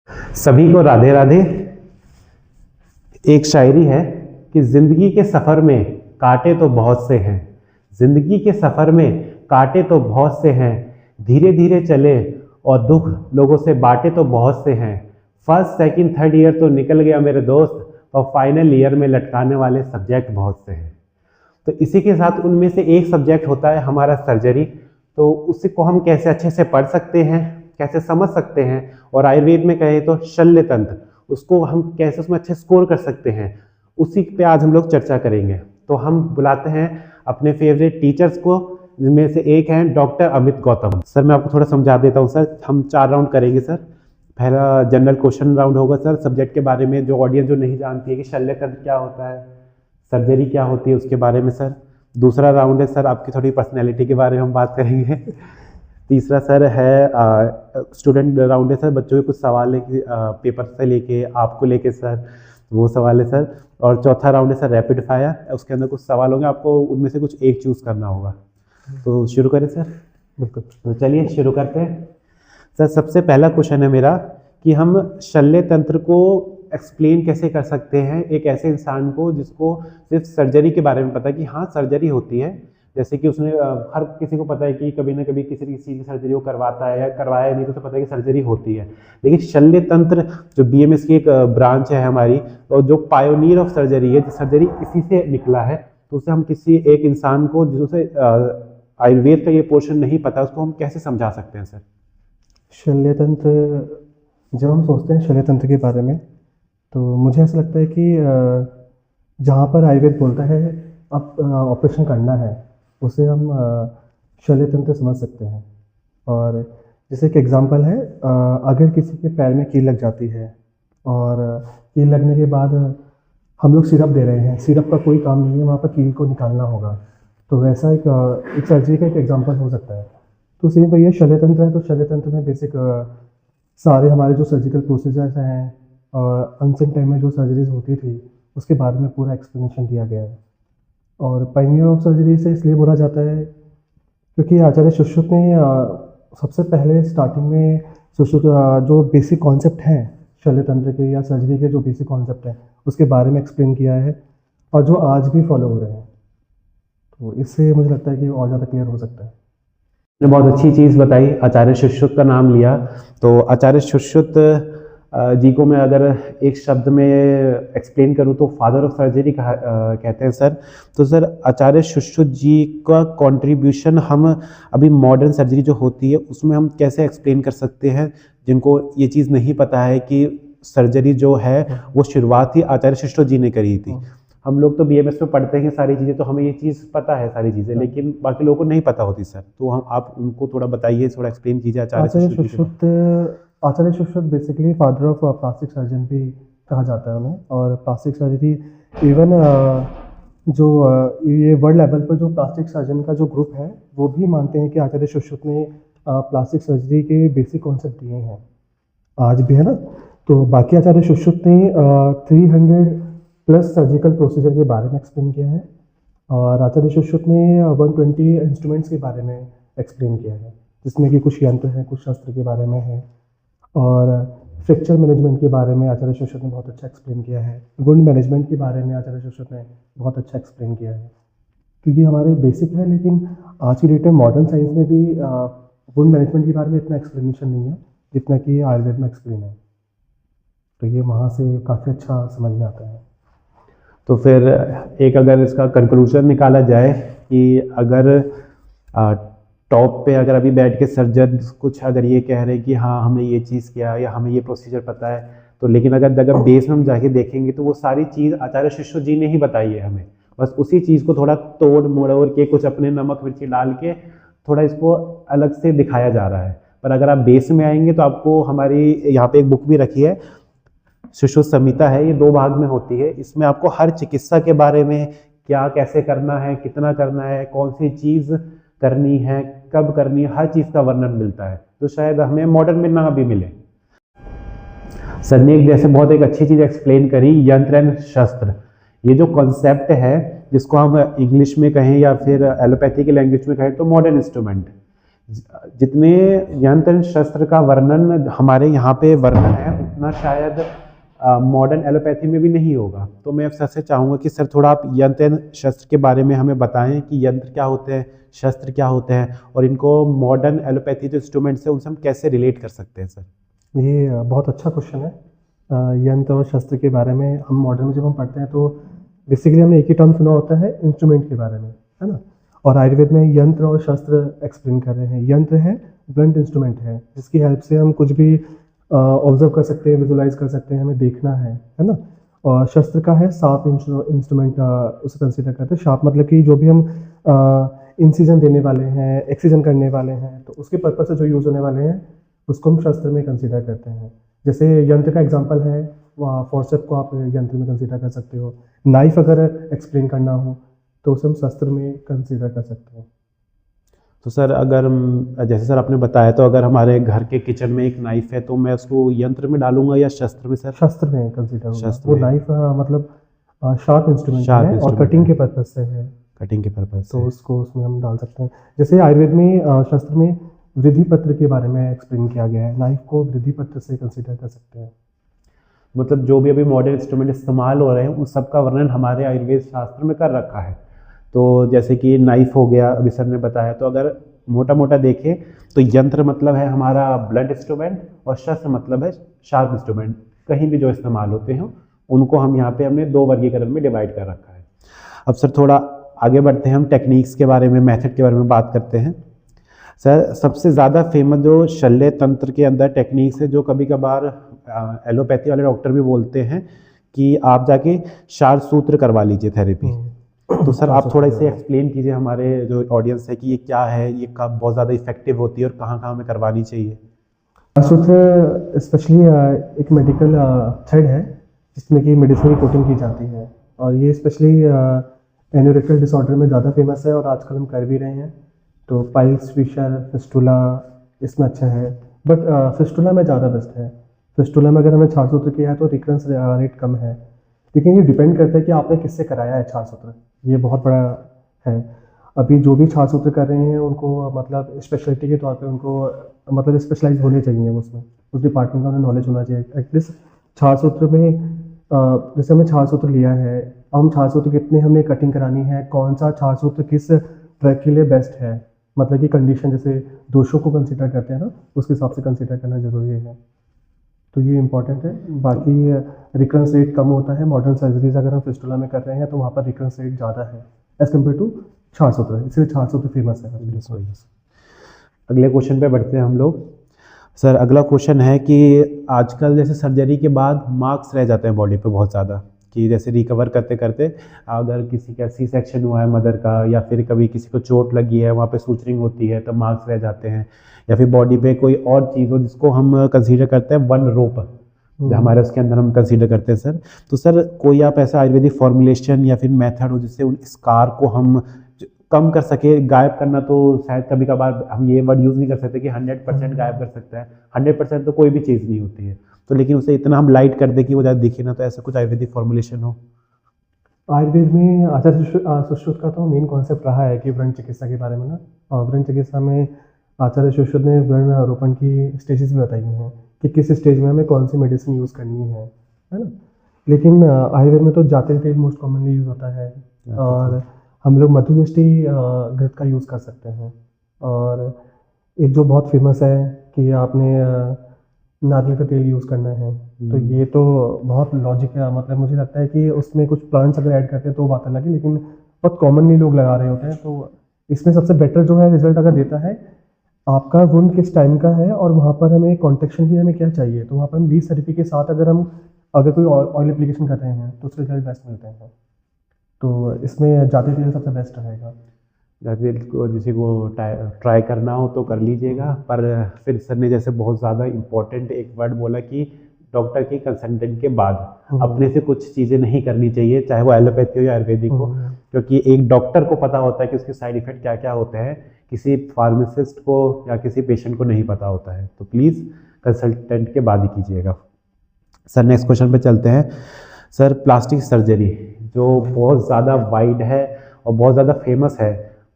सभी को राधे राधे। एक शायरी है कि जिंदगी के सफर में कांटे तो बहुत से हैं, जिंदगी के सफर में कांटे तो बहुत से हैं, धीरे धीरे चले और दुख लोगों से बांटे तो बहुत से हैं। फर्स्ट सेकंड थर्ड ईयर तो निकल गया मेरे दोस्त, और फाइनल ईयर में लटकाने वाले सब्जेक्ट बहुत से हैं। तो इसी के साथ उनमें से एक सब्जेक्ट होता है हमारा सर्जरी। तो उसी को हम कैसे अच्छे से पढ़ सकते हैं, कैसे समझ सकते हैं, और आयुर्वेद में कहें तो शल्य तंत्र, उसको हम कैसे उसमें अच्छे स्कोर कर सकते हैं, उसी पे आज हम लोग चर्चा करेंगे। तो हम बुलाते हैं अपने फेवरेट टीचर्स को, जिनमें से एक हैं डॉक्टर अमित गौतम। सर मैं आपको थोड़ा समझा देता हूँ सर। हम 4 राउंड करेंगे सर। पहला जनरल क्वेश्चन राउंड होगा सर, सब्जेक्ट के बारे में, जो ऑडियंस जो नहीं जानती है कि शल्य तंत्र क्या होता है, सर्जरी क्या होती है, उसके बारे में सर। दूसरा राउंड है सर आपकी थोड़ी पर्सनैलिटी के बारे में हम बात करेंगे। तीसरा सर है स्टूडेंट राउंड है सर, बच्चों के कुछ सवाल है कि पेपर से लेके आपको लेके सर, वो सवाल है सर। और चौथा राउंड है सर रैपिड फायर, उसके अंदर कुछ सवाल होंगे, आपको उनमें से कुछ एक चूज़ करना होगा। तो शुरू करें सर? बिल्कुल, तो चलिए शुरू करते हैं सर। सबसे पहला क्वेश्चन है मेरा कि हम शल्य तंत्र को एक्सप्लेन कैसे कर सकते हैं एक ऐसे इंसान को जिसको सिर्फ सर्जरी के बारे में पता है कि हाँ सर्जरी होती है। जैसे कि उसने हर किसी को पता है कि कभी ना कभी किसी की सर्जरी वो करवाता है, या करवाया नहीं तो उसे पता है कि सर्जरी होती है। लेकिन शल्य तंत्र जो बीएमएस की एक ब्रांच है हमारी, और जो पायोनियर ऑफ सर्जरी है, सर्जरी इसी से निकला है। तो उसे हम किसी एक इंसान को जिसे आयुर्वेद का ये पोर्शन नहीं पता, उसको हम कैसे समझा सकते हैं सर? शल्य तंत्र, जब हम सोचते हैं शल्य तंत्र के बारे में, तो मुझे ऐसा लगता है कि जहाँ पर आयुर्वेद बोलता है अब ऑपरेशन करना है, उसे हम शल्य तंत्र समझ सकते हैं। और जैसे एक एग्जांपल है, अगर किसी के पैर में कील लग जाती है और कील लगने के बाद हम लोग सिरप दे रहे हैं, सिरप का कोई काम नहीं है, वहाँ पर कील को निकालना होगा, तो वैसा एक सर्जरी का एक एग्जांपल हो सकता है। तो सेम वही है, शल्य तंत्र है। तो शल्य तंत्र में बेसिक सारे हमारे जो सर्जिकल प्रोसीजर्स हैं और अनसेंट टाइम में जो सर्जरीज होती थी उसके बारे में पूरा एक्सप्लेनेशन दिया गया है। और पायनियर ऑफ सर्जरी से इसलिए बोला जाता है क्योंकि आचार्य सुश्रुत ने सबसे पहले स्टार्टिंग में सुश्रुत जो बेसिक कॉन्सेप्ट हैं शल्य तंत्र के या सर्जरी के, जो बेसिक कॉन्सेप्ट हैं उसके बारे में एक्सप्लेन किया है, और जो आज भी फॉलो हो रहे हैं। तो इससे मुझे लगता है कि और ज़्यादा क्लियर हो सकता है। ने बहुत अच्छी चीज़ बताई, आचार्य सुश्रुत का नाम लिया। तो आचार्य सुश्रुत जी को मैं अगर एक शब्द में एक्सप्लेन करूँ तो फादर ऑफ सर्जरी कहते हैं सर। तो सर आचार्य सुश्रुत जी का कंट्रीब्यूशन हम अभी मॉडर्न सर्जरी जो होती है उसमें हम कैसे एक्सप्लेन कर सकते हैं, जिनको ये चीज़ नहीं पता है कि सर्जरी जो है वो शुरुआत ही आचार्य सुश्रुत जी ने करी थी। हम लोग तो बीएमएस में पढ़ते हैं सारी चीज़ें, तो हमें ये चीज़ पता है सारी चीज़ें, लेकिन बाकी लोगों को नहीं पता होती सर। तो हम आप उनको थोड़ा बताइए, थोड़ा एक्सप्लेन कीजिए Acharya Sushruta basically father of plastic surgeon भी कहा जाता है उन्हें। और प्लास्टिक सर्जरी इवन जो ये वर्ल्ड लेवल पर जो प्लास्टिक सर्जन का जो ग्रुप है वो भी मानते हैं कि आचार्य सुश्रुत ने प्लास्टिक सर्जरी के बेसिक कॉन्सेप्ट दिए हैं, आज भी है ना। तो बाकी आचार्य सुश्रुत ने 300+ सर्जिकल प्रोसीजर के बारे में एक्सप्लेन किया है, और आचार्य सुश्रुत ने 120 इंस्ट्रूमेंट्स के बारे में एक्सप्लेन किया है, जिसमें कि कुछ यंत्र हैं, कुछ शस्त्र के बारे में है, और फ्रैक्चर मैनेजमेंट के बारे में आचार्य सुश्रुत ने बहुत अच्छा एक्सप्लेन किया है। वुंड मैनेजमेंट के बारे में आचार्य सुश्रुत ने बहुत अच्छा एक्सप्लेन किया है। तो ये हमारे बेसिक है, लेकिन आज की डेट में मॉडर्न साइंस में भी वुंड मैनेजमेंट के बारे में इतना एक्सप्लेनेशन नहीं है जितना कि आयुर्वेद में एक्सप्लेन है। तो ये वहाँ से काफ़ी अच्छा समझ में आता है। तो फिर एक अगर इसका कंक्लूजन निकाला जाए कि अगर टॉप पे अगर अभी बैठ के सर्जन कुछ अगर ये कह रहे हैं कि हाँ हमने ये चीज़ किया या हमें ये प्रोसीजर पता है, तो लेकिन अगर बेस में हम जाके देखेंगे तो वो सारी चीज़ आचार्य सुश्रुत जी ने ही बताई है हमें। बस उसी चीज़ को थोड़ा तोड़ मोड़ के कुछ अपने नमक मिर्ची डाल के थोड़ा इसको अलग से दिखाया जा रहा है। पर अगर आप बेस में आएंगे तो आपको हमारी यहाँ पे एक बुक भी रखी है, सुश्रुत संहिता है, ये 2 भाग में होती है। इसमें आपको हर चिकित्सा के बारे में क्या कैसे करना है, कितना करना है, कौन सी चीज़ करनी है, कब करनी है, हर चीज़ का वर्णन मिलता है, जो शायद हमें मॉडर्न में ना भी मिले। सर ने एक जैसे बहुत एक अच्छी चीज़ एक्सप्लेन करी, यंत्र एंड शस्त्र। ये जो कॉन्सेप्ट है जिसको हम इंग्लिश में कहें या फिर एलोपैथी की लैंग्वेज में कहें तो मॉडर्न इंस्ट्रूमेंट। जितने यंत्र शस्त्र का वर्णन हमारे यहाँ पे वर्णन है उतना शायद मॉडर्न एलोपैथी में भी नहीं होगा। तो मैं सर से चाहूँगा कि सर थोड़ा आप यंत्र शस्त्र के बारे में हमें बताएं कि यंत्र क्या होते हैं, शस्त्र क्या होते हैं, और इनको मॉडर्न एलोपैथी जो इंस्ट्रूमेंट्स है उनसे हम कैसे रिलेट कर सकते हैं सर। ये बहुत अच्छा क्वेश्चन है। यंत्र और शस्त्र के बारे में हम मॉडर्न में जब हम पढ़ते हैं तो बेसिकली हमने एक ही टर्म सुना होता है इंस्ट्रूमेंट के बारे में, है ना। और आयुर्वेद में यंत्र और शस्त्र एक्सप्लेन कर रहे हैं। यंत्र है ब्लंट इंस्ट्रूमेंट है जिसकी हेल्प से हम कुछ भी ऑब्जर्व कर सकते हैं, विजुलाइज कर सकते हैं, हमें देखना है ना। और शस्त्र का है शार्प इंस्ट्रूमेंट, उसे कंसिडर करते हैं। शार्प मतलब कि जो भी हम इंसिजन देने वाले हैं, एक्सीजन करने वाले हैं, तो उसके पर्पज से जो यूज़ होने वाले हैं उसको हम शस्त्र में कंसिडर करते हैं। जैसे यंत्र का एग्जांपल है, फोर्सेप को आप यंत्र में कंसिडर कर सकते हो। नाइफ अगर एक्सप्लेन करना हो तो उसे हम शस्त्र में कंसिडर कर सकते हैं। तो सर अगर जैसे सर आपने बताया, तो अगर हमारे घर के किचन में एक नाइफ है तो मैं उसको यंत्र में डालूंगा या शस्त्र में सर? शस्त्र में कंसिडर होगा। शस्त्र वो में। नाइफ मतलब शार्प इंस्ट्रूमेंट Sharp है और instrument कटिंग है। के पर्पज से है, कटिंग के पर्पज तो से। उसको उसमें हम डाल सकते हैं। जैसे आयुर्वेद में शस्त्र में वृद्धि पत्र के बारे में एक्सप्लेन किया गया है। नाइफ को वृद्धि पत्र से कंसिडर कर सकते हैं। मतलब जो भी अभी मॉडर्न इंस्ट्रूमेंट इस्तेमाल हो रहे हैं उन सब का वर्णन हमारे आयुर्वेद शास्त्र में कर रखा है। तो जैसे कि नाइफ हो गया, अभी सर ने बताया, तो अगर मोटा मोटा देखें तो यंत्र मतलब है हमारा ब्लड इंस्ट्रूमेंट और शस्त्र मतलब है शार्प इंस्ट्रूमेंट। कहीं भी जो इस्तेमाल होते हैं उनको हम यहाँ पे हमने दो वर्गीकरण में डिवाइड कर रखा है। अब सर थोड़ा आगे बढ़ते हैं, हम टेक्निक्स के बारे में, मेथड के बारे में बात करते हैं। सर सबसे ज़्यादा फेमस जो शल्य तंत्र के अंदर टेक्निक्स है, जो कभी कभार एलोपैथी वाले डॉक्टर भी बोलते हैं कि आप जाके क्षार सूत्र करवा लीजिए थेरेपी। तो सर आप थोड़ा इसे एक्सप्लेन कीजिए हमारे जो ऑडियंस है कि ये क्या है, ये कब बहुत ज़्यादा इफेक्टिव होती है और कहाँ कहाँ हमें करवानी चाहिए। सूत्र स्पेशली एक मेडिकल थ्रेड है जिसमें कि मेडिसिन की कोटिंग की जाती है, और ये स्पेशली एनोरेक्टल डिसऑर्डर में ज़्यादा फेमस है और आजकल हम कर भी रहे हैं। तो पाइल्स, फिशर, फिस्टुला इसमें अच्छा है, बट फिस्टुला में ज़्यादा बेस्ट है। फिस्टुला में अगर हमें क्षार सूत्र किया है तो रिकरेंस रेट कम है, लेकिन ये डिपेंड करता है कि आपने किससे कराया है क्षार सूत्र, ये बहुत बड़ा है। अभी जो भी क्षार सूत्र कर रहे हैं उनको मतलब स्पेशलिटी के तौर पे उनको मतलब स्पेशलाइज होने चाहिए उसमें, उस डिपार्टमेंट का उन्हें नॉलेज होना चाहिए। एटलीस्ट क्षार सूत्र में जैसे हमने क्षार सूत्र लिया है, हम क्षार सूत्र कितने हमने कटिंग करानी है, कौन सा क्षार सूत्र किस ट्रैक के लिए बेस्ट है, मतलब कि कंडीशन जैसे दोषों को कंसिडर करते हैं ना, उसके हिसाब से कंसिडर करना जरूरी है। तो ये इंपॉर्टेंट है। बाकी रिकरेंस रेट कम होता है मॉडर्न सर्जरीज अगर हम फिस्टुला में कर रहे हैं तो वहाँ पर रिकरेंस रेट ज़्यादा है एज कम्पेयर टू क्षार सूत्र, इसलिए क्षार सूत्र फेमस है। अगले क्वेश्चन पे बढ़ते हैं हम लोग। सर अगला क्वेश्चन है कि आजकल जैसे सर्जरी के बाद मार्क्स रह जाते हैं बॉडी पे बहुत ज़्यादा, कि जैसे रिकवर करते करते अगर किसी का सी सेक्शन हुआ है मदर का, या फिर कभी किसी को चोट लगी है वहाँ पे सूचरिंग होती है तो मार्क्स रह जाते हैं, या फिर बॉडी पे कोई और चीज़ हो जिसको हम कंसीडर करते हैं वन रोप, हमारे उसके अंदर हम कंसीडर करते हैं सर। तो सर कोई आप ऐसा आयुर्वेदिक फॉर्मुलेशन या फिर मेथड हो जिससे उन स्कार को हम कम कर सके? गायब करना तो शायद कभी कभार हम ये वर्ड यूज़ नहीं कर सकते कि 100% गायब कर सकता है, 100% तो कोई भी चीज़ नहीं होती है, तो लेकिन उसे इतना हम लाइट कर दे कि वो ज़्यादा दिखे ना, तो ऐसा कुछ आयुर्वेदिक फॉर्मुलेशन हो? आयुर्वेद में आचार्य सुश्रुत का तो मेन कॉन्सेप्ट रहा है कि व्रण चिकित्सा के बारे में ना, और व्रण चिकित्सा में आचार्य सुश्रुत ने व्रण आरोपण की स्टेजेस भी बताई हैं कि किस स्टेज में हमें कौन सी मेडिसिन यूज़ करनी है ना। लेकिन आयुर्वेद में तो जाते तेल मोस्ट कॉमनली यूज़ होता है, और हम लोग मधुमिष्टि घृत का यूज़ कर सकते हैं। और एक जो बहुत फेमस है कि आपने नारियल का तेल यूज़ करना है, तो ये तो बहुत लॉजिक है, मतलब मुझे लगता है कि उसमें कुछ प्लांट्स अगर ऐड करते हैं तो बात अलग है, लेकिन बहुत कॉमनली लोग लगा रहे होते हैं। तो इसमें सबसे बेटर जो है रिजल्ट अगर देता है आपका वुंड किस टाइम का है और वहाँ पर हमें कॉन्ट्रेक्शन भी हमें क्या चाहिए, तो वहाँ पर हम लीज थेरेपी के साथ अगर कोई ऑयल एप्लीकेशन कर रहे हैं तो उसके रिजल्ट बेस्ट मिलते हैं। तो इसमें जाते तेल सबसे बेस्ट रहेगा। जाते तेल को किसी को ट्राई करना हो तो कर लीजिएगा, पर फिर सर ने जैसे बहुत ज़्यादा इम्पोर्टेंट एक वर्ड बोला कि डॉक्टर की कंसल्टेंट के बाद अपने से कुछ चीज़ें नहीं करनी चाहिए, चाहे वो एलोपैथी हो या आयुर्वेदिक हो, क्योंकि एक डॉक्टर को पता होता है कि उसके साइड इफेक्ट क्या क्या होते हैं, किसी फार्मासिस्ट को या किसी पेशेंट को नहीं पता होता है। तो प्लीज़ कंसल्टेंट के बाद ही कीजिएगा। सर नेक्स्ट क्वेश्चन पे चलते हैं। सर प्लास्टिक सर्जरी जो बहुत ज़्यादा वाइड है और बहुत ज़्यादा फेमस है,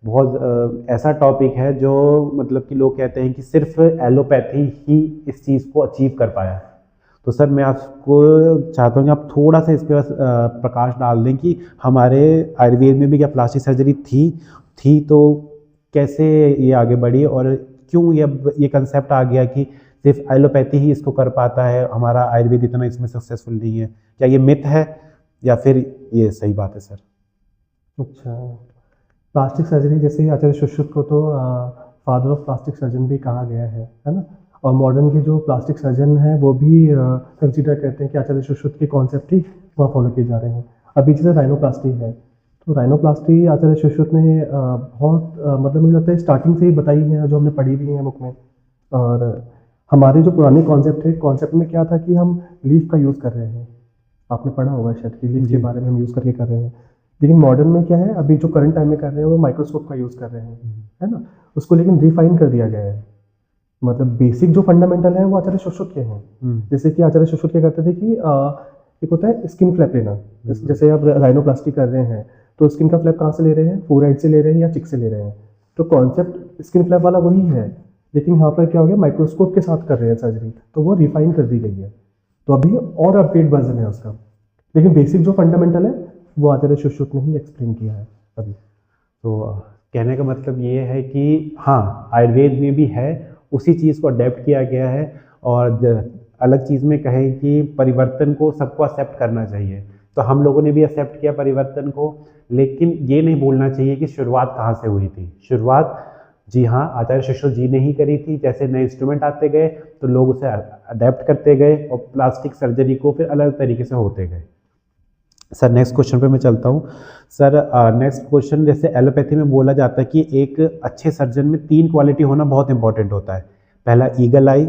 बहुत ऐसा टॉपिक है जो मतलब कि लोग कहते हैं कि सिर्फ एलोपैथी ही इस चीज़ को अचीव कर पाया। तो सर मैं आपको चाहता हूँ कि आप थोड़ा सा इस पर प्रकाश डाल दें कि हमारे आयुर्वेद में भी क्या प्लास्टिक सर्जरी थी तो कैसे ये आगे बढ़ी और क्यों ये कंसेप्ट आ गया कि सिर्फ एलोपैथी ही इसको कर पाता है, हमारा आयुर्वेद इतना इसमें सक्सेसफुल नहीं है। क्या ये मिथ है या फिर ये सही बात है सर? अच्छा, प्लास्टिक सर्जरी जैसे आचार्य सुश्रुत को तो फादर ऑफ प्लास्टिक सर्जन भी कहा गया है ना। और मॉडर्न के जो प्लास्टिक सर्जन हैं वो भी कंसीडर करते हैं कि आचार्य सुश्रुत के कॉन्सेप्ट ही वहाँ फॉलो किए जा रहे हैं। अभी जैसे राइनोप्लास्टी है, तो राइनोप्लास्टी आचार्य सुश्रुत ने बहुत मतलब मुझे लगता है स्टार्टिंग से ही बताई है, जो हमने पढ़ी भी है बुक में। और हमारे जो पुराने कॉन्सेप्ट में क्या था कि हम लीफ का यूज़ कर रहे हैं, आपने पढ़ा होगा शायद कि लीफ के बारे में हम यूज़ करके कर रहे हैं। लेकिन मॉडर्न में क्या है, अभी जो करंट टाइम में कर रहे हैं वो माइक्रोस्कोप का यूज़ कर रहे हैं, है ना। उसको लेकिन रिफाइन कर दिया गया है, मतलब बेसिक जो फंडामेंटल है वो आचार्य सुश्रुत के हैं। जैसे कि आचार्य सुश्रुत क्या करते थे कि एक होता है स्किन फ्लैप लेना। जैसे आप राइनोप्लास्टी कर रहे हैं तो स्किन का फ्लैप कहाँ से ले रहे हैं, फोरहेड से ले रहे हैं या चिक से ले रहे हैं। तो कॉन्सेप्ट स्किन फ्लैप वाला वही है, लेकिन यहाँ पर क्या हो गया, माइक्रोस्कोप के साथ कर रहे हैं सर्जरी, तो वो रिफाइन कर दी गई है। तो अभी और अपडेट वर्जन है उसका, लेकिन बेसिक जो फंडामेंटल है वो आचार्य सुश्रुत ने ही एक्सप्लेन किया है अभी। तो कहने का मतलब ये है कि हाँ, आयुर्वेद में भी है, उसी चीज़ को अडेप्ट किया गया है। और अलग चीज़ में कहें कि परिवर्तन को सबको एक्सेप्ट करना चाहिए, तो हम लोगों ने भी एक्सेप्ट किया परिवर्तन को। लेकिन ये नहीं भूलना चाहिए कि शुरुआत कहाँ से हुई थी। शुरुआत जी हाँ, आचार्य सुश्रुत जी ने ही करी थी। जैसे नए इंस्ट्रूमेंट आते गए तो लोग उसे अडेप्ट करते गए और प्लास्टिक सर्जरी को फिर अलग तरीके से होते गए। सर नेक्स्ट क्वेश्चन पे मैं चलता हूँ। सर नेक्स्ट क्वेश्चन, जैसे एलोपैथी में बोला जाता है कि एक अच्छे सर्जन में 3 क्वालिटी होना बहुत इंपॉर्टेंट होता है। पहला ईगल आई,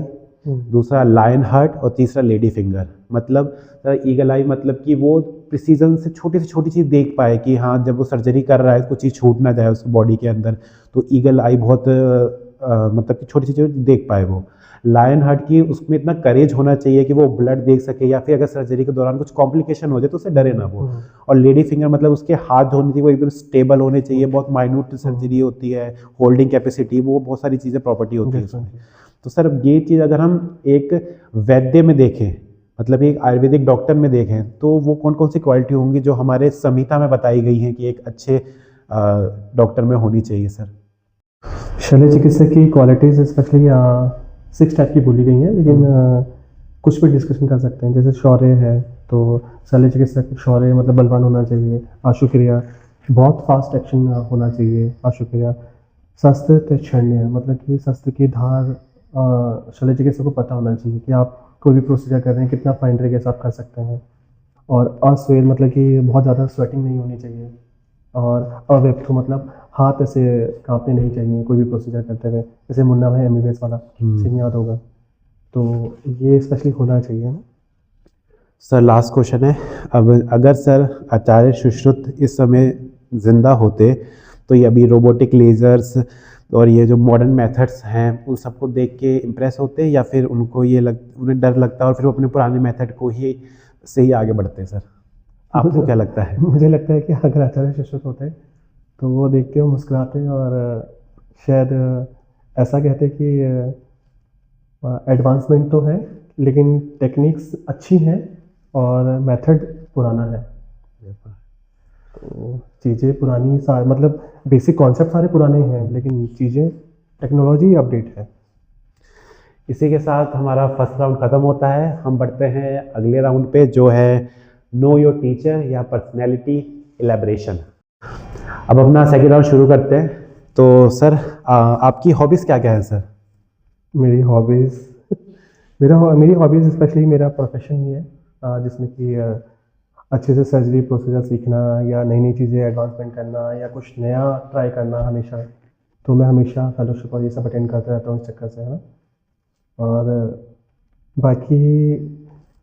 दूसरा लायन हार्ट और तीसरा लेडी फिंगर। मतलब सर ईगल आई मतलब कि वो प्रिसीजन से छोटी चीज़ देख पाए कि हाँ, जब वो सर्जरी कर रहा है कुछ चीज़ छूट ना जाए उसकी बॉडी के अंदर, तो ईगल आई बहुत मतलब कि छोटी चीज़ें देख पाए वो। लायन हार्ट की उसमें इतना करेज होना चाहिए कि वो ब्लड देख सके, या फिर अगर सर्जरी के दौरान कुछ कॉम्प्लिकेशन हो जाए तो उसे डरे ना वो। और लेडी फिंगर मतलब उसके हाथ जो होने चाहिए वो एकदम स्टेबल होने चाहिए। बहुत माइन्यूट सर्जरी होती है, होल्डिंग कैपेसिटी, वो बहुत सारी चीज़ें प्रॉपर्टी होती है उसमें। तो सर ये चीज़ अगर हम एक वैद्य में देखें, मतलब एक आयुर्वेदिक डॉक्टर में देखें, तो वो कौन कौन सी क्वालिटी होंगी जो हमारे संहिता में बताई गई हैं कि एक अच्छे डॉक्टर में होनी चाहिए? सर शल्य चिकित्सक की क्वालिटीज़ स्पेशली 6 टाइप की बोली गई हैं, लेकिन कुछ भी डिस्कशन कर सकते हैं। जैसे शौर्य है, तो शल्य चिकित्सक शौर्य मतलब बलवान होना चाहिए। आशु क्रिया, बहुत फास्ट एक्शन होना चाहिए आशु क्रिया। शस्त्र तैक्षण्य, मतलब कि शस्त्र की धार शल्य चिकित्सक को पता होना चाहिए कि आप कोई भी प्रोसीजर कर रहे हैं कितना फाइन तरीके से आप कर सकते हैं। और अस्वेद मतलब कि बहुत ज़्यादा स्वेटिंग नहीं होनी चाहिए। और अव्यक्त मतलब हाथ ऐसे कांपने नहीं चाहिए कोई भी प्रोसीजर करते हुए, जैसे मुन्ना भाई एमबीबीएस वाला सीन याद होगा। तो ये स्पेशली होना चाहिए ना। सर लास्ट क्वेश्चन है। अब अगर सर आचार्य सुश्रुत इस समय ज़िंदा होते तो ये अभी रोबोटिक लेज़र्स और ये जो मॉडर्न मेथड्स हैं उन सबको देख के इम्प्रेस होते, या फिर उनको उन्हें डर लगता है और फिर वो अपने पुराने मेथड को ही से ही आगे बढ़ते हैं? सर आपको क्या लगता है? मुझे लगता है कि अगर आचार्य सुश्रुत होते तो वो देख के वो मुस्कुराते और शायद ऐसा कहते कि एडवांसमेंट तो है लेकिन टेक्निक्स अच्छी हैं और मेथड पुराना है। तो चीज़ें पुरानी मतलब बेसिक कॉन्सेप्ट सारे पुराने हैं, लेकिन चीज़ें टेक्नोलॉजी अपडेट है। इसी के साथ हमारा फर्स्ट राउंड ख़त्म होता है। हम बढ़ते हैं अगले राउंड पे, जो है नो योर टीचर या पर्सनैलिटी इलेबरेशन। अब अपना सेकेंड राउंड शुरू करते हैं। तो सर आपकी हॉबीज़ क्या क्या है सर? मेरी हॉबीज़ मेरी हॉबीज़ स्पेशली मेरा प्रोफेशन ही है, जिसमें कि अच्छे से सर्जरी प्रोसीजर सीखना या नई नई चीज़ें एडवांसमेंट करना या कुछ नया ट्राई करना हमेशा। तो मैं हमेशा फेलोशिप और ये सब अटेंड करता रहता हूँ इस चक्कर से, है ना। और बाकी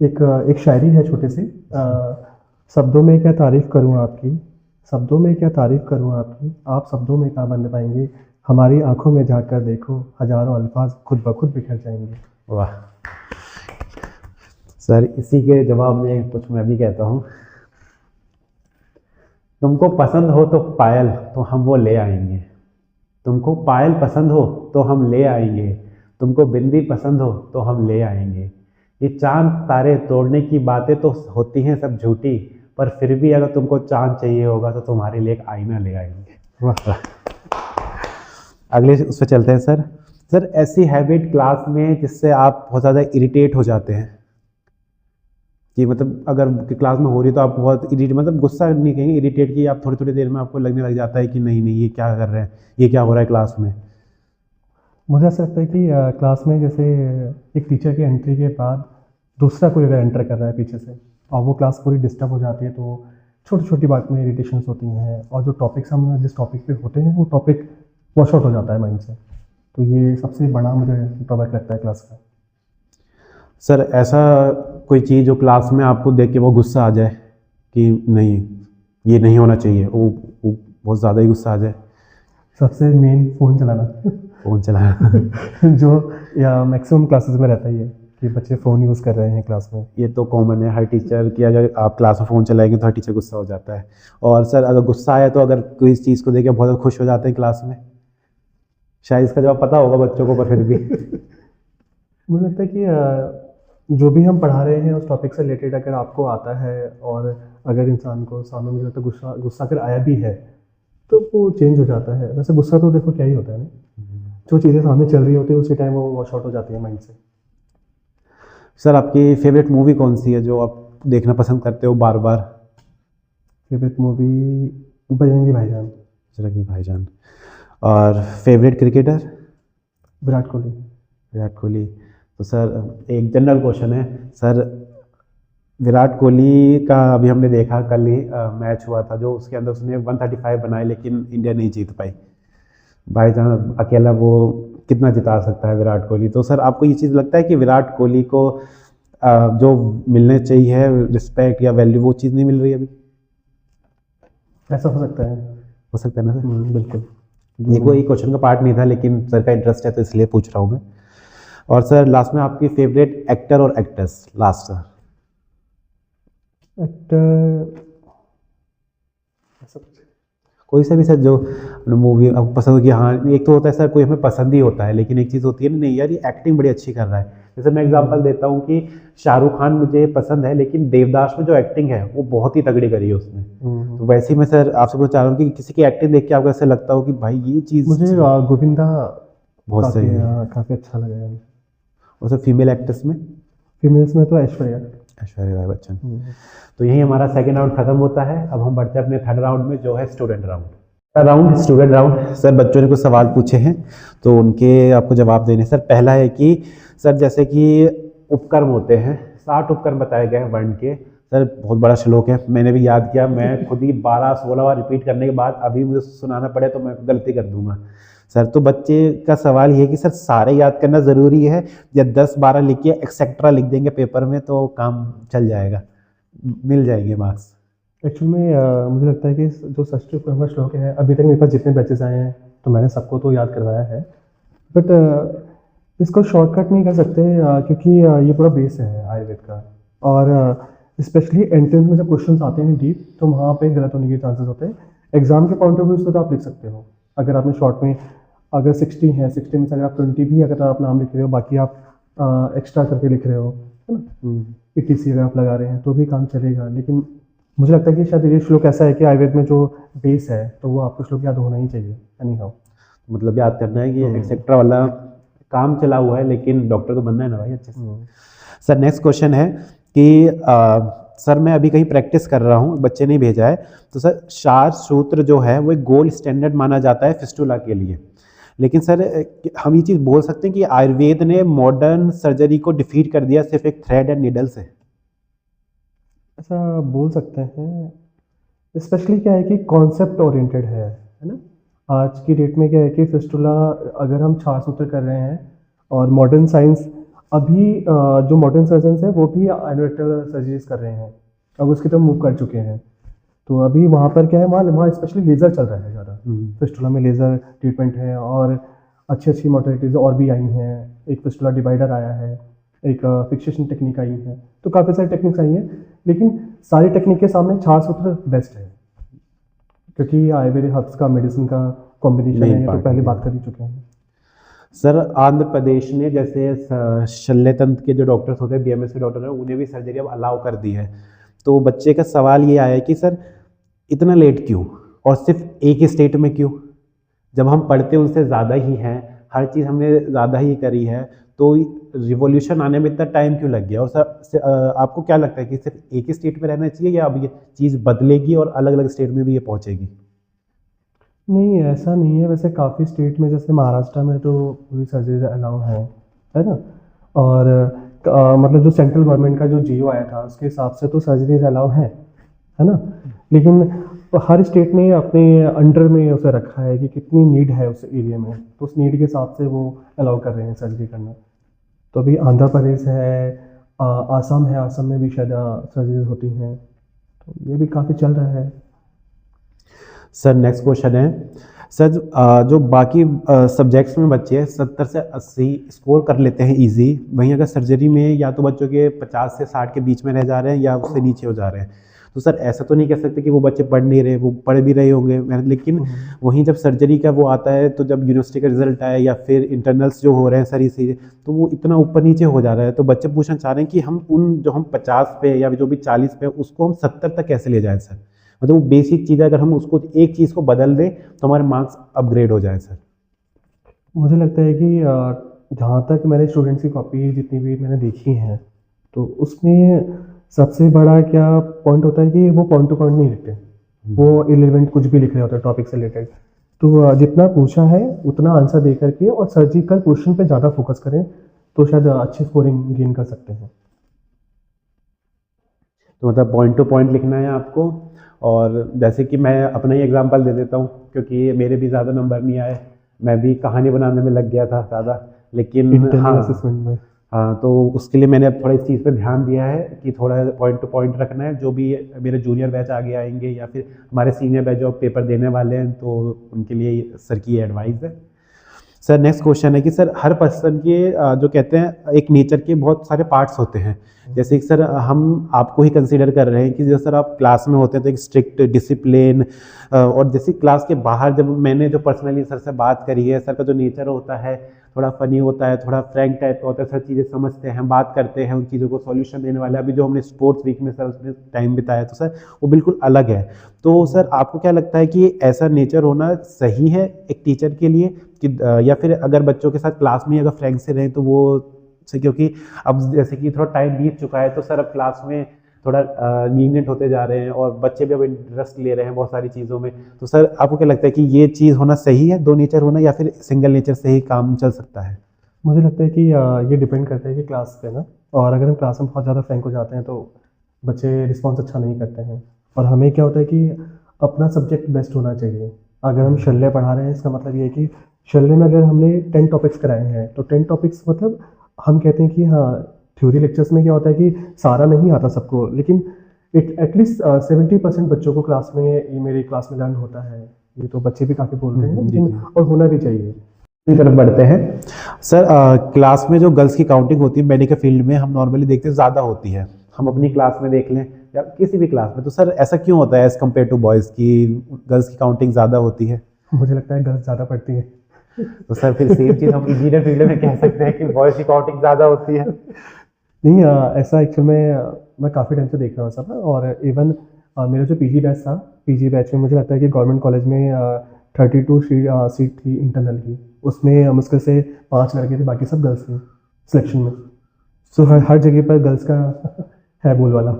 एक शायरी है छोटी सी, शब्दों में क्या तारीफ़ करूँ आपकी, शब्दों में क्या तारीफ़ करूँ आपकी, आप शब्दों में क्या बन पाएंगे, हमारी आंखों में झाँक कर देखो, हजारों अल्फाज खुद ब खुद बिखर जाएंगे। वाह सर, इसी के जवाब में कुछ मैं भी कहता हूँ। तुमको पसंद हो तो पायल, तो हम वो ले आएंगे, तुमको पायल पसंद हो तो हम ले आएंगे, तुमको बिंदी पसंद हो तो हम ले आएंगे। ये चांद तारे तोड़ने की बातें तो होती हैं सब झूठी, पर फिर भी अगर तुमको चांद चाहिए होगा तो तुम्हारे लिए एक आईना ले आएंगे। वाह। अगले उस पर चलते हैं सर। सर ऐसी हैबिट क्लास में जिससे आप बहुत ज़्यादा इरिटेट हो जाते हैं, कि मतलब अगर क्लास में हो रही तो आप बहुत इरिटेट, मतलब गुस्सा नहीं कहेंगे, इरिटेट की आप थोड़ी थोड़ी देर में आपको लगने लग जाता है कि नहीं नहीं ये क्या कर रहे हैं, ये क्या हो रहा है क्लास में। मुझे ऐसा लगता है कि क्लास में जैसे एक टीचर की एंट्री के बाद दूसरा कोई अगर एंटर कर रहा है पीछे से और वो क्लास पूरी डिस्टर्ब हो जाती है, तो छोटी छोटी बात में इरिटेशंस होती हैं और जो टॉपिक्स हम जिस टॉपिक पे होते हैं वो टॉपिक वॉश आउट हो जाता है माइंड से। तो ये सबसे बड़ा मुझे ड्रॉबैक लगता है क्लास का। सर ऐसा कोई चीज़ जो क्लास में आपको देख के वो गुस्सा आ जाए कि नहीं ये नहीं होना चाहिए, वो बहुत ज़्यादा ही गुस्सा आ जाए। सबसे मेन फ़ोन चलाना फ़ोन चलाना जो या मैक्सिमम क्लासेस में रहता ही है कि बच्चे फ़ोन यूज़ कर रहे हैं क्लास में। ये तो कॉमन है हर टीचर की, अगर आप क्लास में फ़ोन चलाएंगे तो हर टीचर गुस्सा हो जाता है। और सर अगर गुस्सा आया तो अगर कोई इस चीज़ को देख के बहुत ज़्यादा खुश हो जाते हैं क्लास में, शायद इसका जवाब पता होगा बच्चों को, पर फिर भी मुझे लगता है कि जो भी हम पढ़ा रहे हैं उस टॉपिक से रिलेटेड अगर आपको आता है और अगर इंसान को सामने मुझे लगता है गुस्सा गुस्सा अगर आया भी है तो वो चेंज हो जाता है। वैसे गुस्सा तो देखो क्या ही होता है ना, जो चीज़ें सामने चल रही होती है उसी टाइम वो वॉश आउट हो जाती है माइंड से। सर आपकी फेवरेट मूवी कौन सी है जो आप देखना पसंद करते हो बार बार? फेवरेट मूवी बजरंगी भाईजान। बजरंगी भाईजान। और फेवरेट क्रिकेटर? विराट कोहली। विराट कोहली। तो सर एक जनरल क्वेश्चन है सर, विराट कोहली का अभी हमने देखा कल ही मैच हुआ था जो उसके अंदर उसने 135 बनाए लेकिन इंडिया नहीं जीत पाई। भाईजान अकेला वो कितना जिता सकता है विराट कोहली? तो सर आपको ये चीज़ लगता है कि विराट कोहली को जो मिलने चाहिए रिस्पेक्ट या वैल्यू वो चीज़ नहीं मिल रही अभी? ऐसा हो सकता है। हो सकता है ना सर? बिल्कुल। ये कोई क्वेश्चन का पार्ट नहीं था लेकिन सर का इंटरेस्ट है तो इसलिए पूछ रहा हूँ मैं। और सर लास्ट में आपकी फेवरेट एक्टर और एक्ट्रेस लास्ट सर? एक्टर कोई सा भी सर जो मूवी आपको पसंद हो कि हाँ, एक तो होता है सर कोई हमें पसंद ही होता है लेकिन एक चीज़ होती है ना नहीं यार ये एक्टिंग बड़ी अच्छी कर रहा है। जैसे मैं एग्जांपल देता हूँ कि शाहरुख खान मुझे पसंद है लेकिन देवदास में जो एक्टिंग है वो बहुत ही तगड़ी करी है उसने। तो वैसे ही मैं सर आपसे पूछना चाह रहा हूँ कि किसी की एक्टिंग देख के आपको ऐसा लगता हो कि भाई ये चीज़ मुझे गोविंदा बहुत सही है, काफ़ी अच्छा लगा है। और सर फीमेल एक्ट्रेस में? फीमेल्स में तो ऐश्वर्या राय बच्चन। तो यही हमारा सेकंड राउंड खत्म होता है। अब हम बढ़ते हैं अपने थर्ड राउंड में जो है student round. Student round sir बच्चों ने कुछ सवाल पूछे हैं तो उनके आपको जवाब देने। सर पहला है कि सर जैसे कि उपकर्म होते हैं 60 उपकर्म बताए गए हैं वर्ण के। सर बहुत बड़ा श्लोक है, मैंने भी याद किया, मैं खुद ही 12-16 बार रिपीट करने के बाद अभी मुझे सुनाना पड़े तो मैं गलती कर दूंगा। सर तो बच्चे का सवाल ये है कि सर सारे याद करना ज़रूरी है या 10-12 लिखिए एक्सेट्रा लिख देंगे पेपर में तो काम चल जाएगा, मिल जाएंगे मार्क्स? एक्चुअली में मुझे लगता है कि जो षष्ठी उपक्रम का श्लोक है अभी तक मेरे पास जितने बैचेस आए हैं तो मैंने सबको तो याद करवाया है, बट इसको शॉर्टकट नहीं कर सकते क्योंकि ये पूरा बेस है आयुर्वेद का। और स्पेशली एंट्रेंस में जब क्वेश्चंस आते हैं डीप तो वहाँ पे गलत होने के चांसेस होते हैं। एग्जाम के पॉइंट ऑफ व्यू से तो आप लिख सकते हो अगर आपने शॉर्ट में अगर 60 है 60 में से अगर आप 20 भी अगर आप नाम लिख रहे हो बाकी आप एक्स्ट्रा करके लिख रहे हो है ना, ETC अगर आप लगा रहे हैं तो भी काम चलेगा। लेकिन मुझे लगता है कि शायद ये श्लोक ऐसा है कि आयुर्वेद में जो बेस है तो वो आपको श्लोक याद होना ही चाहिए एनी हाउ। मतलब याद करना है कि एक्सेट्रा वाला काम चला हुआ है लेकिन डॉक्टर तो बनना है ना भाई अच्छे से। सर नेक्स्ट क्वेश्चन है कि सर मैं अभी कहीं प्रैक्टिस कर रहा हूँ, बच्चे ने भेजा है, तो सर क्षार सूत्र जो है वो एक गोल्ड स्टैंडर्ड माना जाता है फिस्टुला के लिए, लेकिन सर हम ये चीज़ बोल सकते हैं कि आयुर्वेद ने मॉडर्न सर्जरी को डिफीट कर दिया सिर्फ एक थ्रेड एंड निडल से? ऐसा बोल सकते हैं। स्पेशली क्या है कि कॉन्सेप्ट ओरिएंटेड है ना। आज की डेट में क्या है कि फिस्टुला अगर हम क्षार सूत्र कर रहे हैं और मॉडर्न साइंस अभी जो मॉडर्न सर्जन्स हैं वो भी एनोरेक्टल सर्जरीज कर रहे हैं, अब उसकी तरफ मूव कर चुके हैं। तो अभी वहाँ पर क्या है वहाँ स्पेशली लेज़र चल रहा है ज़्यादा। फिस्टुला में लेज़र ट्रीटमेंट है और अच्छी अच्छी मॉडलिटीज़ और भी आई हैं। एक फिस्टुला डिवाइडर आया है, एक फिक्सेशन टेक्निक आई है, तो काफ़ी सारी टेक्निक्स आई हैं, लेकिन सारी टेक्निक के सामने क्षार सूत्र बेस्ट है क्योंकि आयुर्वेदिक हर्ब्स का मेडिसिन का कॉम्बिनेशन है, मेन ये तो पार्ट पहले है। बात कर ही चुके हैं। सर आंध्र प्रदेश ने जैसे शल्य तंत्र के जो डॉक्टर्स होते हैं, बीएमएस के डॉक्टर हैं, उन्हें भी सर्जरी अब अलाउ कर दी है। तो बच्चे का सवाल ये आया कि सर इतना लेट क्यों, और सिर्फ एक ही स्टेट में क्यों? जब हम पढ़ते उनसे ज़्यादा ही हैं, हर चीज़ हमने ज़्यादा ही करी है, तो रिवॉल्यूशन आने में इतना टाइम क्यों लग गया? और सर आपको क्या लगता है कि सिर्फ एक ही स्टेट में रहना चाहिए, या अब ये चीज़ बदलेगी और अलग अलग स्टेट में भी ये पहुँचेगी? नहीं, ऐसा नहीं है। वैसे काफ़ी स्टेट में, जैसे महाराष्ट्र में तो पूरी सर्जरीज अलाउ है ना। और मतलब जो सेंट्रल गवर्नमेंट का जो जीओ आया था उसके हिसाब से तो सर्जरीज अलाउ है ना। लेकिन हर स्टेट ने अपने अंडर में उसे रखा है कि कितनी नीड है उस एरिया में, तो उस नीड के हिसाब से वो अलाउ कर रहे हैं सर्जरी करना। तो अभी आंध्र प्रदेश है, आसाम है, आसाम में भी शायद सर्जरीज होती हैं, तो ये भी काफ़ी चल रहा है। सर नेक्स्ट क्वेश्चन है, सर जो बाकी सब्जेक्ट्स में बच्चे 70 से 80 स्कोर कर लेते हैं इजी, वहीं अगर सर्जरी में या तो बच्चों के 50 से 60 के बीच में रह जा रहे हैं या उससे नीचे हो जा रहे हैं, तो सर ऐसा तो नहीं कह सकते कि वो बच्चे पढ़ नहीं रहे, वो पढ़ भी रहे होंगे, लेकिन वहीं जब सर्जरी का वो आता है, तो जब यूनिवर्सिटी का रिजल्ट आया या फिर इंटरनल्स जो हो रहे हैं सर इसी, तो वो इतना ऊपर नीचे हो जा रहा है। तो बच्चे पूछना चाह रहे हैं कि हम उन जो हम 50 पे या जो भी 40 पे उसको हम 70 तक कैसे ले जाएं सर? मतलब वो बेसिक चीज़ है, अगर हम उसको एक चीज़ को बदल दें तो हमारे मार्क्स अपग्रेड हो जाए सर। मुझे लगता है कि जहाँ तक मैंने स्टूडेंट्स की कॉपी जितनी भी मैंने देखी हैं, तो उसमें सबसे बड़ा क्या पॉइंट होता है कि वो पॉइंट टू पॉइंट नहीं लिखते, वो इलेवेंट कुछ भी लिख रहे होते हैं टॉपिक से रिलेटेड। तो जितना पूछा है उतना आंसर दे करके और सर्जिकल क्वेश्चन पे ज़्यादा फोकस करें तो शायद अच्छी स्कोरिंग गेन कर सकते हैं। तो मतलब पॉइंट टू पॉइंट लिखना है आपको। और जैसे कि मैं अपना ही एग्जांपल दे देता हूँ, क्योंकि मेरे भी ज़्यादा नंबर नहीं आए, मैं भी कहानी बनाने में लग गया था ज़्यादा, लेकिन इंटरनल हाँ असेसमेंट में हाँ, तो उसके लिए मैंने अब थोड़ा इस चीज़ पे ध्यान दिया है कि थोड़ा पॉइंट टू पॉइंट रखना है। जो भी मेरे जूनियर बैच आगे आएंगे या फिर हमारे सीनियर बैच जो पेपर देने वाले हैं, तो उनके लिए सर की एडवाइस है। सर नेक्स्ट क्वेश्चन है कि सर हर पर्सन के जो कहते हैं एक नेचर के बहुत सारे पार्ट्स होते हैं। जैसे कि सर हम आपको ही कंसीडर कर रहे हैं कि जैसे सर आप क्लास में होते हैं तो एक स्ट्रिक्ट डिसिप्लिन, और जैसे क्लास के बाहर जब मैंने जो पर्सनली सर से बात करी है, सर का जो नेचर होता है थोड़ा फनी होता है, थोड़ा फ्रैंक टाइप का होता है, सर चीज़ें समझते हैं, बात करते हैं, उन चीज़ों को सॉल्यूशन देने वाला। अभी जो हमने स्पोर्ट्स वीक में सर उसने टाइम बिताया, तो सर वो बिल्कुल अलग है। तो सर आपको क्या लगता है कि ऐसा नेचर होना सही है एक टीचर के लिए, कि या फिर अगर बच्चों के साथ क्लास में अगर फ्रैंक से रहें तो वो से, क्योंकि अब जैसे कि थोड़ा टाइम बीत चुका है, तो सर अब क्लास में थोड़ा लीनियंट होते जा रहे हैं और बच्चे भी अब इंटरेस्ट ले रहे हैं बहुत सारी चीज़ों में। तो सर आपको क्या लगता है कि ये चीज़ होना सही है, दो नेचर होना, या फिर सिंगल नेचर से ही काम चल सकता है? मुझे लगता है कि ये डिपेंड करता है कि क्लास पे ना, और अगर हम क्लास में बहुत ज़्यादा फ्रैंक हो जाते हैं तो बच्चे रिस्पॉन्स अच्छा नहीं करते हैं। और हमें क्या होता है कि अपना सब्जेक्ट बेस्ट होना चाहिए। अगर हम शल्य पढ़ा रहे हैं, इसका मतलब ये है कि शल्य में अगर हमने 10 टॉपिक्स कराए हैं तो 10 टॉपिक्स मतलब हम कहते हैं कि हाँ, थ्योरी लेक्चर्स में क्या होता है कि सारा नहीं आता सबको, लेकिन एटलीस्ट 70% बच्चों को क्लास में, ये मेरी क्लास में लर्न होता है। ये तो बच्चे भी काफ़ी बोलते हैं, जी, लेकिन जी। और होना भी चाहिए। की तरफ बढ़ते हैं। सर क्लास में जो गर्ल्स की काउंटिंग होती है मेडिकल फील्ड में, हम नॉर्मली देखते हैं ज़्यादा होती है। हम अपनी क्लास में देख लें या किसी भी क्लास में, तो सर ऐसा क्यों होता है एज़ कम्पेयर टू बॉयज़ की गर्ल्स की काउंटिंग ज़्यादा होती है? मुझे लगता है गर्ल्स ज़्यादा पढ़ती है। तो सर फिर सेम चीज़ हम इंजीनियर फील्ड में कह सकते हैं कि बॉयज़ की काउंटिंग ज़्यादा होती है? नहीं, ऐसा एक्चुअल में मैं काफ़ी टाइम से देख रहा हूँ सब। और इवन मेरा जो पीजी बैच था, पीजी बैच में मुझे लगता है कि गवर्नमेंट कॉलेज में 32 सीट थी इंटरनल की, उसमें मुश्किल से 5 लड़के थे, बाकी सब गर्ल्स थे सिलेक्शन में। सो हर जगह पर गर्ल्स का है बोलवाला।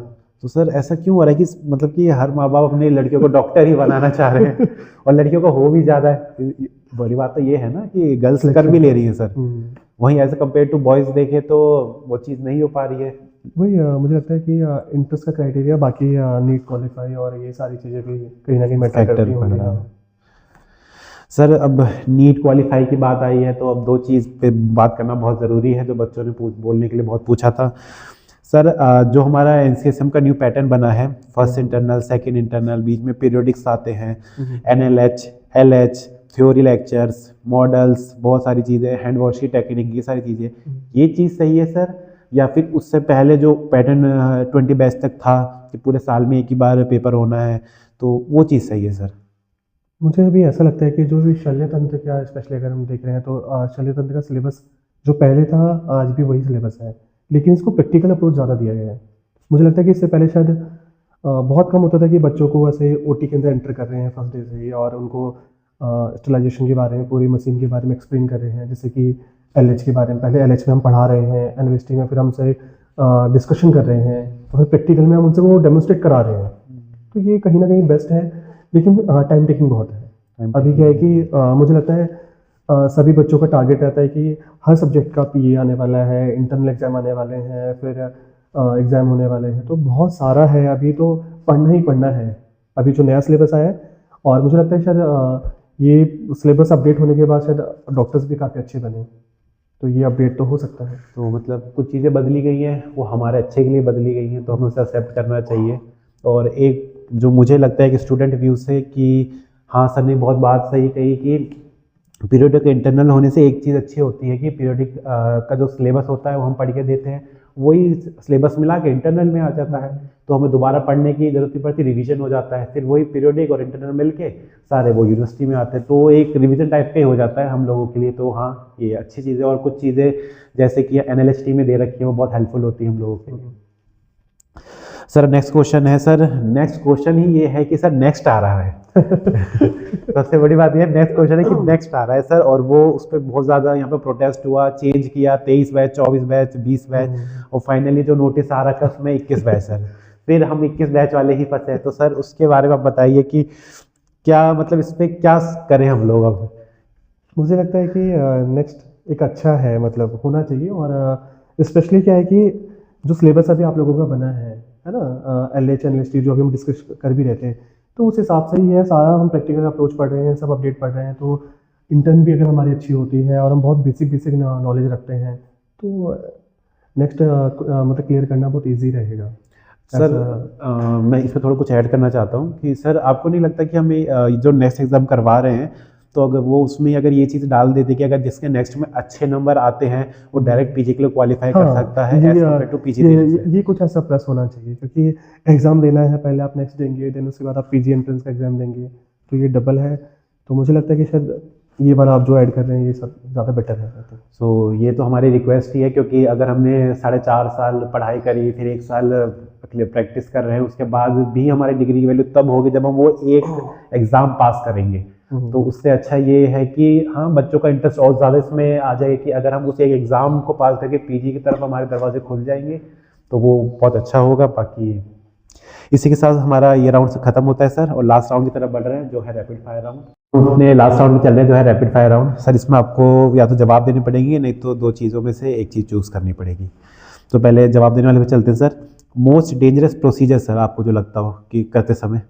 तो सर ऐसा क्यों हो रहा है कि मतलब कि हर माँ बाप अपने लड़कियों को डॉक्टर ही बनाना चाह रहे हैं और लड़कियों को हो भी ज़्यादा है? बड़ी बात तो ये है ना कि गर्ल्स कर भी ले रही हैं सर, वहीं एज कम्पेयर टू बॉयज़ देखें तो वो चीज़ नहीं हो पा रही है। वही मुझे लगता है कि इंटरेस्ट का क्राइटेरिया, बाकी नीट क्वालिफाई और ये सारी चीज़ें भी कहीं ना कहीं मैटर फैक्टर करती पड़ रहा होंगी। है। सर अब नीट क्वालिफाई की बात आई है, तो अब दो चीज़ पे बात करना बहुत ज़रूरी है जो बच्चों ने बोलने के लिए बहुत पूछा था। सर जो हमारा एनसीएसएम का न्यू पैटर्न बना है, फर्स्ट इंटरनल, सेकंड इंटरनल, बीच में पीरियोडिक्स आते हैं, एनएलएच, एलएच, थ्योरी लेक्चर्स, मॉडल्स, बहुत सारी चीज़ें, हैंड वॉश की टेक्निक, ये सारी चीज़ें, ये चीज़ सही है सर? या फिर उससे पहले जो पैटर्न 20 बैच तक था कि पूरे साल में एक ही बार पेपर होना है, तो वो चीज़ सही है सर? मुझे भी ऐसा लगता है कि जो भी शल्य तंत्र का स्पेशली अगर हम देख रहे हैं तो शल्य तंत्र का सिलेबस जो पहले था आज भी वही सिलेबस है, लेकिन इसको प्रैक्टिकल अप्रोच ज़्यादा दिया गया है। मुझे लगता है कि इससे पहले शायद बहुत कम होता था कि बच्चों को ऐसे ओटी के अंदर एंटर कर रहे हैं फर्स्ट डे से ही और उनको स्टेलाइजेशन के बारे में, पूरी मशीन के बारे में एक्सप्लेन कर रहे हैं, जैसे कि एलएच के बारे में। पहले एलएच में हम पढ़ा रहे हैं, एनएलएसटी में फिर हमसे डिस्कशन कर रहे हैं, और फिर प्रैक्टिकल में हम उनसे वो डेमोन्स्ट्रेट करा रहे हैं। तो ये कहीं ना कहीं बेस्ट है, लेकिन टाइम टेकिंग बहुत है। अभी क्या है कि मुझे लगता है सभी बच्चों का टारगेट रहता है कि हर सब्जेक्ट का पीए आने वाला है, इंटरनल एग्जाम आने वाले हैं, फिर एग्ज़ाम होने वाले हैं, तो बहुत सारा है। अभी तो पढ़ना ही पढ़ना है, अभी जो नया सिलेबस आया है। और मुझे लगता है शायद ये सिलेबस अपडेट होने के बाद शायद डॉक्टर्स भी काफ़ी अच्छे बने, तो ये अपडेट तो हो सकता है। तो मतलब कुछ चीज़ें बदली गई हैं, वो हमारे अच्छे के लिए बदली गई हैं, तो हमें उसे एक्सेप्ट करना चाहिए। और एक जो मुझे लगता है कि स्टूडेंट व्यू से कि हाँ सर ने बहुत बात सही कही कि पीरियोडिक इंटरनल होने से एक चीज़ अच्छी होती है कि पीरियोडिक का जो सिलेबस होता है वो हम पढ़ के देते हैं, वही सिलेबस मिला के इंटरनल में आ जाता है, तो हमें दोबारा पढ़ने की ज़रूरत नहीं पड़ती, रिवीजन हो जाता है। फिर वही पीरियोडिक और इंटरनल मिल के सारे वो यूनिवर्सिटी में आते हैं, तो एक रिवीजन टाइप पे हो जाता है हम लोगों के लिए। तो हाँ ये अच्छी चीज़ है। और कुछ चीज़ें जैसे कि एनएलएसटी में दे रखी है वो बहुत हेल्पफुल होती है हम लोगों के लिए। सर नेक्स्ट क्वेश्चन है, सर नेक्स्ट क्वेश्चन ही ये है कि सर नेक्स्ट आ रहा है सबसे बड़ी बात ये नेक्स्ट क्वेश्चन है कि नेक्स्ट आ रहा है सर, और वो उस पर बहुत ज़्यादा यहाँ पे प्रोटेस्ट हुआ, चेंज किया 23 बैच, 24 बैच, 20 बैच, और फाइनली जो नोटिस आ रहा है उसमें 21 बैच सर। फिर हम 21 बैच वाले ही फंसे हैं, तो सर उसके बारे में आप बताइए कि क्या मतलब इस पर क्या करें हम लोग अब। मुझे लगता है कि नेक्स्ट एक अच्छा है, मतलब होना चाहिए। और स्पेशली क्या है कि जो सिलेबस अभी आप लोगों का बना है ना, एलएच एनएलएसटी जो अभी हम डिस्कस कर भी रहे थे, तो उस हिसाब से ही है सारा। हम प्रैक्टिकल अप्रोच पढ़ रहे हैं, सब अपडेट पढ़ रहे हैं, तो इंटर्न भी अगर हमारी अच्छी होती है और हम बहुत बेसिक नॉलेज रखते हैं, तो नेक्स्ट मतलब क्लियर करना बहुत ईजी रहेगा। सर मैं इसमें थोड़ा कुछ ऐड करना चाहता हूँ कि सर आपको नहीं लगता कि हमें जो नेक्स्ट एग्ज़ाम करवा रहे हैं, तो अगर वो उसमें अगर ये चीज़ डाल देते कि अगर जिसके नेक्स्ट में अच्छे नंबर आते हैं वो डायरेक्ट पीजी के लिए क्वालिफाई कर सकता है एज कम्पेयर टू पीजी देने से। ये कुछ ऐसा प्लस होना चाहिए, क्योंकि एग्ज़ाम देना है, पहले आप नेक्स्ट देंगे, देन उसके बाद आप पीजी एंट्रेंस का एग्ज़ाम देंगे, तो ये डबल है। तो मुझे लगता है कि शायद ये वाला आप जो ऐड कर रहे हैं ये सब ज़्यादा बेटर है। सो ये तो हमारी रिक्वेस्ट ही है, क्योंकि अगर हमने 4.5 साल पढ़ाई करी, फिर 1 साल प्रैक्टिस कर रहे हैं, उसके बाद भी हमारी डिग्री की वैल्यू तब होगी जब हम वो एक एग्ज़ाम पास करेंगे। तो उससे अच्छा ये है कि हाँ बच्चों का इंटरेस्ट और ज़्यादा इसमें आ जाए कि अगर हम उस एक एग्ज़ाम को पास करके पीजी की तरफ हमारे दरवाजे खुल जाएंगे तो वो बहुत अच्छा होगा। बाकी इसी के साथ हमारा ये राउंड ख़त्म होता है सर, और लास्ट राउंड की तरफ बढ़ रहे हैं जो है रैपिड फायर राउंड। अपने लास्ट राउंड में चल रहे हैं जो है रैपिड फायर राउंड। सर इसमें आपको या तो जवाब देने पड़ेंगे, नहीं तो 2 चीज़ों में से एक चीज़ चूज़ करनी पड़ेगी। तो पहले जवाब देने वाले पे चलते हैं sir. Most dangerous procedure sir आपको जो लगता हो कि करते समय।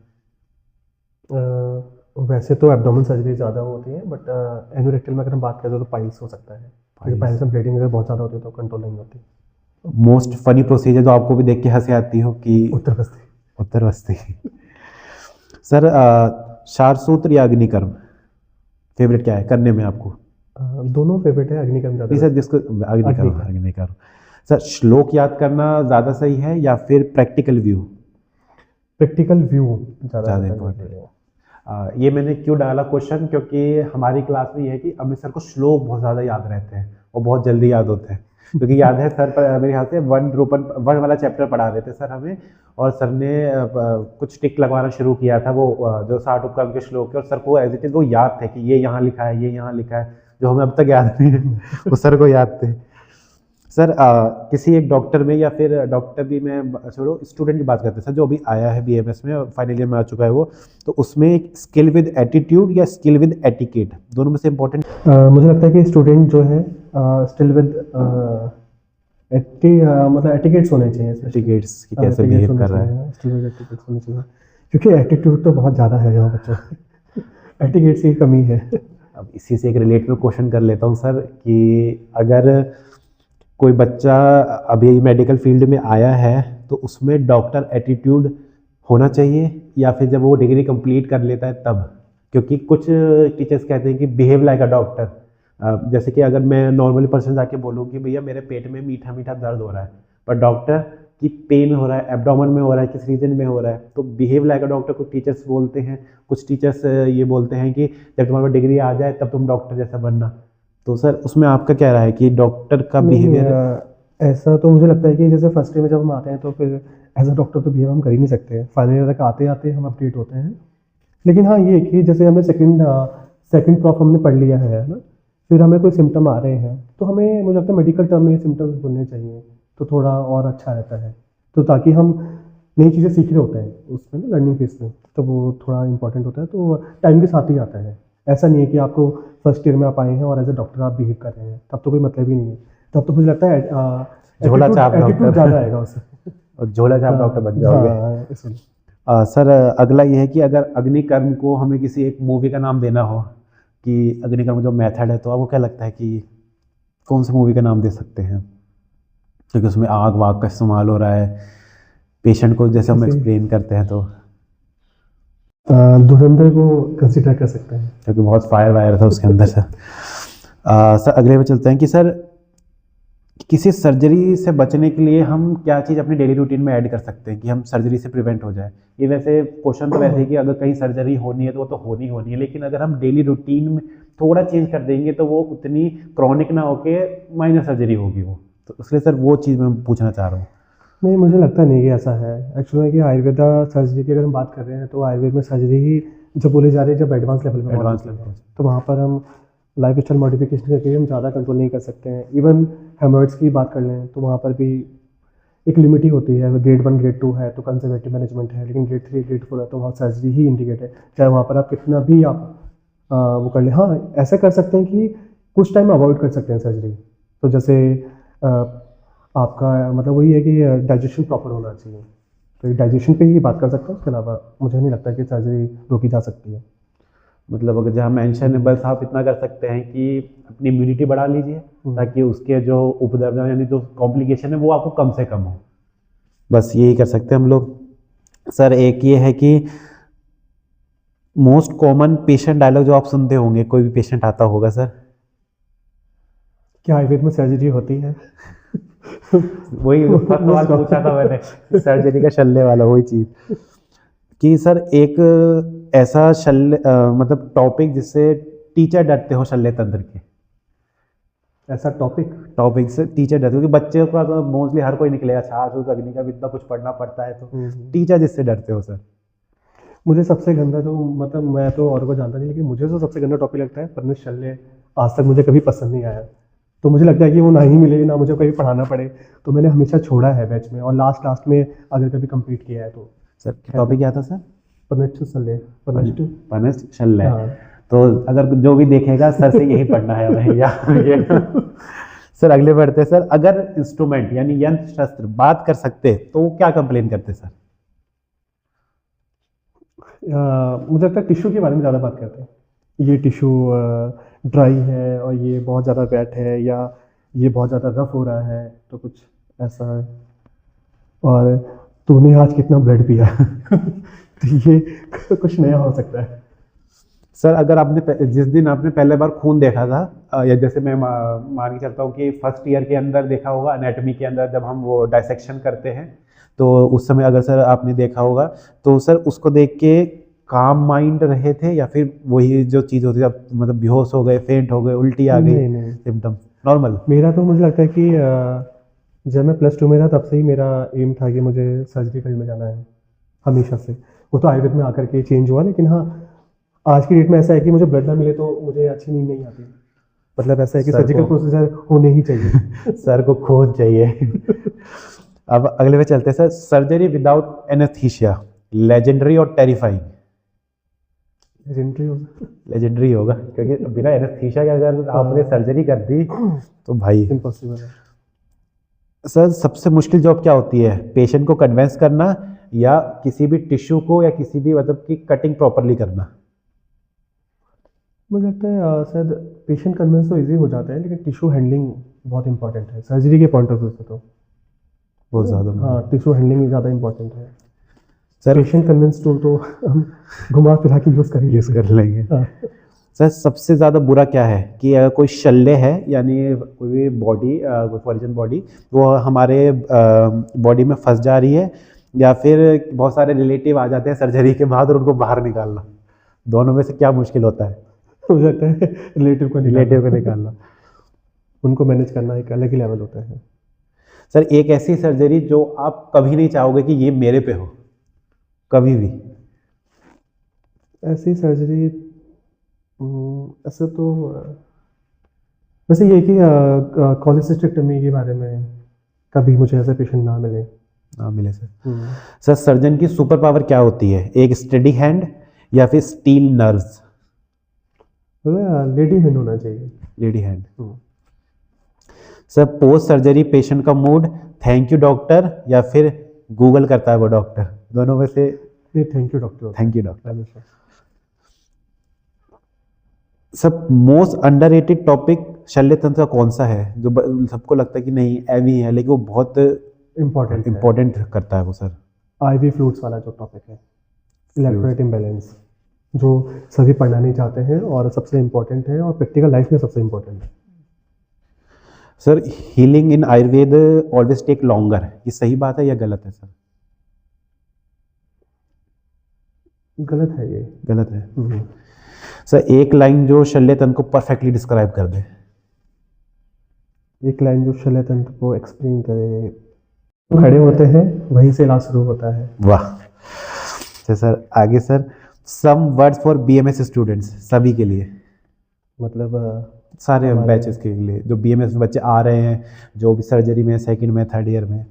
वैसे तो एब्डोमेन सर्जरी ज़्यादा होती है, बट एनोरेक्टल में अगर हम बात करें तो पाइल्स हो सकता है, क्योंकि पाइल्स में ब्लीडिंग अगर बहुत ज़्यादा होती है तो कंट्रोल नहीं होती। मोस्ट फनी प्रोसीजर जो आपको भी देख के हंसी आती हो कि उत्तर बस्ती सर शारसूत्र या अग्निकर्म फेवरेट क्या है करने में आपको? दोनों फेवरेट है, अग्निकर्म ज़्यादा। सर जिसको अग्निकर्म। सर श्लोक याद करना ज़्यादा सही है या फिर प्रैक्टिकल व्यू? प्रैक्टिकल व्यू ज़्यादा इम्पोर्टेंट है। ये मैंने क्यों डाला क्वेश्चन, क्योंकि हमारी क्लास में ये है कि अमित सर को श्लोक बहुत ज़्यादा याद रहते हैं और बहुत जल्दी याद होते हैं। क्योंकि याद है सर मेरे ख्याल से 1 वाला चैप्टर पढ़ा रहे थे सर हमें, और सर ने कुछ टिक लगवाना शुरू किया था वो जो 60 उपक्रम के श्लोक के, और सर को एज इट इज़ वो याद थे कि ये यहाँ लिखा है, ये यहाँ लिखा है, जो हमें अब तक याद नहीं है वो सर को याद थे। सर किसी एक डॉक्टर में, या फिर डॉक्टर भी मैं छोड़ो स्टूडेंट की बात करते हैं सर, जो अभी आया है बीएमएस में और फाइनल ईयर में आ चुका है वो, तो उसमें एक स्किल विद एटीट्यूड या स्किल विद एटिकेट दोनों में से इम्पोर्टेंट मुझे लगता है कि स्टूडेंट जो है स्किल विद मतलब एटिकेट्स होने चाहिए। एटिकेट्स की कैसे बिहेव कर रहा है, स्किल विद एटिकेट्स होने चाहिए, क्योंकि एटीट्यूड तो बहुत ज़्यादा है यहाँ बच्चों एटिकेट्स की कमी है। अब इसी से एक रिलेटेड क्वेश्चन कर लेता हूँ सर कि अगर कोई बच्चा अभी मेडिकल फील्ड में आया है तो उसमें डॉक्टर एटीट्यूड होना चाहिए, या फिर जब वो डिग्री कंप्लीट कर लेता है तब? क्योंकि कुछ टीचर्स कहते हैं कि बिहेव लाइक अ डॉक्टर, जैसे कि अगर मैं नॉर्मली पर्सन जाके बोलूँ कि भैया मेरे पेट में मीठा मीठा दर्द हो रहा है, पर डॉक्टर कि पेन हो रहा है, एब्डोमेन में हो रहा है, किस रीजन में हो रहा है, तो बिहेव लाइक अ डॉक्टर कुछ टीचर्स बोलते हैं, कुछ टीचर्स ये बोलते हैं कि जब तुम्हारे पास डिग्री आ जाए तब तुम डॉक्टर जैसा बनना। तो सर उसमें आपका क्या राय है कि डॉक्टर का नहीं बिहेवियर? ऐसा तो मुझे लगता है कि जैसे फर्स्ट ईयर में जब हम आते हैं तो फिर एज अ डॉक्टर तो बिहेव हम कर ही नहीं सकते, फाइनल ईयर तक आते आते हम अपडेट होते हैं। लेकिन हाँ ये कि जैसे हमें सेकंड प्रॉफ हमने पढ़ लिया है ना, फिर हमें कोई सिम्टम आ रहे हैं तो हमें मुझे लगता है मेडिकल टर्म में सिम्टम्स बोलने चाहिए तो थोड़ा और अच्छा रहता है, तो ताकि हम नई चीज़ें सीख रहे होते हैं उसमें ना लर्निंग फेज में, तो वो थोड़ा इंपॉर्टेंट होता है, तो टाइम के साथ ही आता है। ऐसा नहीं है कि आपको फर्स्ट ईयर में आप आए हैं और एज अ डॉक्टर आप बिहेव कर रहे हैं, तब तो कोई मतलब ही नहीं है, तब तो मुझे लगता है झोला छाप एटीट्यूड डॉक्टर ज़्यादा आएगा उससे। और झोला छाप डॉक्टर बन जाओगे। हाँ इसलिए सर अगला ये है कि अगर अग्निकर्म को हमें किसी एक मूवी का नाम देना हो, कि अग्निकर्म जो मेथड है, तो आपको क्या लगता है कि कौन सी मूवी का नाम दे सकते हैं? क्योंकि उसमें आग वाग का इस्तेमाल हो रहा है, पेशेंट को जैसे हम जैसे एक्सप्लेन करते हैं, तो धुरंधर को कंसिडर कर सकते हैं। क्योंकि बहुत फायर वायर था उसके अंदर से। सर अगले पे चलते हैं कि सर किसी सर्जरी से बचने के लिए हम क्या चीज़ अपनी डेली रूटीन में ऐड कर सकते हैं कि हम सर्जरी से प्रिवेंट हो जाए? ये वैसे क्वेश्चन तो वैसे ही कि अगर कहीं सर्जरी होनी है तो वो तो होनी होनी है, लेकिन अगर हम डेली रूटीन में थोड़ा चेंज कर देंगे तो वो उतनी क्रॉनिक ना होके माइनर सर्जरी होगी वो, तो इसलिए सर वो चीज़ मैं पूछना चाह रहा हूँ। नहीं मुझे लगता नहीं कि ऐसा है एक्चुअली, कि आयुर्वेदा सर्जरी की अगर हम बात कर रहे हैं तो आयुर्वेद में सर्जरी ही जब बोली जा रही है जब एडवांस लेवल में एडवांस पहुंच जाती है, लेवल। तो वहाँ पर हम लाइफ स्टाइल मॉडिफिकेशन करके हम ज़्यादा कंट्रोल नहीं कर सकते हैं। इवन हेमरॉइड्स की बात कर लें तो वहाँ पर भी एक लिमिट ही होती है, ग्रेड 1 ग्रेड 2 है तो कंजर्वेटिव मैनेजमेंट है, लेकिन ग्रेड 3 ग्रेड 4 है तो वहाँ सर्जरी ही इंडिकेट है, चाहे वहाँ पर आप कितना भी आप वो कर लें। हाँ ऐसा कर सकते हैं कि कुछ टाइम अवॉइड कर सकते हैं सर्जरी, तो जैसे अ, आपका मतलब वही है कि डाइजेशन प्रॉपर होना चाहिए, तो डाइजेशन पे ही बात कर सकते हैं, उसके अलावा मुझे नहीं लगता कि सर्जरी रोकी जा सकती है। मतलब अगर जहाँ मेंशन है बस आप इतना कर सकते हैं कि अपनी इम्यूनिटी बढ़ा लीजिए, ताकि उसके जो उपद्रव यानी जो कॉम्प्लिकेशन है वो आपको कम से कम हो, बस यही कर सकते हैं हम लोग। सर एक ये है कि मोस्ट कॉमन पेशेंट डायलॉग जो आप सुनते होंगे, कोई भी पेशेंट आता होगा सर, क्या आयुर्वेद में सर्जरी होती है? वही फर्स्ट सवाल पूछा था मैंने, सर्जरी का शल्य वाला वही चीज़, कि सर एक ऐसा शल्य मतलब टॉपिक जिससे टीचर डरते हो शल्य तंत्र के, ऐसा टॉपिक से टीचर डरते हो, क्योंकि बच्चे को तो मोस्टली हर कोई निकलेगा, छाछ अग्नि का भी इतना कुछ पढ़ना पड़ता है, तो टीचर जिससे डरते हो सर? मुझे सबसे गंदा तो मतलब मैं तो और को जानता नहीं, लेकिन मुझे तो सबसे गंदा टॉपिक लगता है परनिश शल्य, आज तक मुझे कभी पसंद नहीं आया, तो मुझे लगता है कि वो ना ही मिले ना मुझे कभी पढ़ाना पड़े, तो मैंने हमेशा छोड़ा है बैच में, और लास्ट में अगर कभी कंप्लीट किया है तो। सर टॉपिक क्या था सर? परनिष्ठ शल्य, परनिष्ठ शल्य। हाँ। तो अगर जो भी देखेगा सर से यही पढ़ना है हमें या सर अगले बढ़ते हैं सर, अगर इंस्ट्रूमेंट यानी यंत्र शस्त्र बात कर सकते तो वो क्या कंप्लेन करते सर? मुझे लगता है टिश्यू के बारे में ज़्यादा बात करते हैं, ये टिश्यू ड्राई है और ये बहुत ज़्यादा वेट है, या ये बहुत ज़्यादा रफ हो रहा है, तो कुछ ऐसा है, और तूने आज कितना ब्लड पिया तो ये कुछ नया हो सकता है। सर अगर आपने जिस दिन आपने पहले बार खून देखा था, या जैसे मैं मान के चलता हूँ कि फर्स्ट ईयर के अंदर देखा होगा एनाटॉमी के अंदर जब हम वो डाइसेक्शन करते हैं, तो उस समय अगर सर आपने देखा होगा, तो सर उसको देख के काम माइंड रहे थे, या फिर वही जो चीज़ होती है मतलब बेहोश हो गए, फेंट हो गए, उल्टी आ गई, नहीं सिम्टम नॉर्मल? मेरा तो मुझे लगता है कि जब मैं +2 में था तब से ही मेरा एम था कि मुझे सर्जरी फील्ड में जाना है, हमेशा से। वो तो आयुर्वेद में आकर के चेंज हुआ, लेकिन हाँ आज की डेट में ऐसा है कि मुझे ब्लड ना मिले तो मुझे अच्छी नींद नहीं आती, मतलब ऐसा है कि सर्जिकल प्रोसीजर होने ही चाहिए सर को खून चाहिए अब अगले पे चलते हैं sir, surgery without anaesthesia legendary और टेरिफाइंग? लेजेंडरी होगा, क्योंकि बिना एनेस्थीसिया के अगर आपने सर्जरी कर दी तो भाई इम्पॉसिबल है। सर सबसे मुश्किल जॉब क्या होती है, पेशेंट को कन्वेंस करना या किसी भी टिश्यू को या किसी भी मतलब की कटिंग प्रॉपरली करना? मुझे लगता है शायद पेशेंट कन्विंस तो इजी हो जाता है, लेकिन टिश्यू हैंडलिंग बहुत इंपॉर्टेंट है सर्जरी के पॉइंट ऑफ व्यू से, तो बहुत ज़्यादा। हाँ टिश्यू हैंडलिंग ज़्यादा इंपॉर्टेंट है सर। पेशेंट कन्विंस टूल तो हम घुमा फिरा के यूज़ कर लेंगे। हाँ। सर सबसे ज़्यादा बुरा क्या है कि अगर कोई शल्य है यानी कोई भी बॉडी कोई फॉरेन बॉडी वो हमारे बॉडी में फंस जा रही है, या फिर बहुत सारे रिलेटिव आ जाते हैं सर्जरी के बाद और उनको बाहर निकालना, दोनों में से क्या मुश्किल होता है? हो जाता है रिलेटिव को निकालना। उनको मैनेज करना एक अलग ही लेवल होता है। सर एक ऐसी सर्जरी जो आप कभी नहीं चाहोगे कि ये मेरे पे हो, कभी भी? ऐसी सर्जरी ऐसे तो वैसे ये कि कॉलेसिस्टेक्टमी के बारे में कभी मुझे ऐसे पेशेंट ना मिले सर। सर सर्जन की सुपर पावर क्या होती है? एक स्टडी हैंड या फिर स्टील नर्व्स? लेडी हैंड होना चाहिए। Lady hand. Sir post surgery patient का मूड थैंक यू डॉक्टर या फिर गूगल करता है वो डॉक्टर, दोनों में से? Thank you doctor. Thank you doctor. सब मोस्ट अंडररेटेड टॉपिक शल्य तंत्र का कौन सा है जो सबको लगता है कि नहीं एवी है, लेकिन वो बहुत इम्पोर्टेंट करता है वो? सर आईवी फ्लूइड्स वाला जो टॉपिक है, इलेक्ट्रोलाइट इम्बैलेंस, जो सभी पढ़ना नहीं चाहते हैं और सबसे इम्पोर्टेंट है और प्रैक्टिकल लाइफ में सबसे इम्पोर्टेंट है। Sir healing in Ayurveda always take longer, ये सही बात है या गलत है सर? गलत है, ये गलत है। सर एक लाइन जो शल्य तंत्र को परफेक्टली डिस्क्राइब कर दे। एक लाइन जो शल्य तंत्र को एक्सप्लेन करे। खड़े होते हैं वहीं से इलाज शुरू होता है। वाह। सर आगे sir some words for BMS students, सभी के लिए, मतलब सारे बैचेस के लिए जो बीएमएस बच्चे आ रहे हैं, जो भी सर्जरी में सेकंड में थर्ड ईयर में।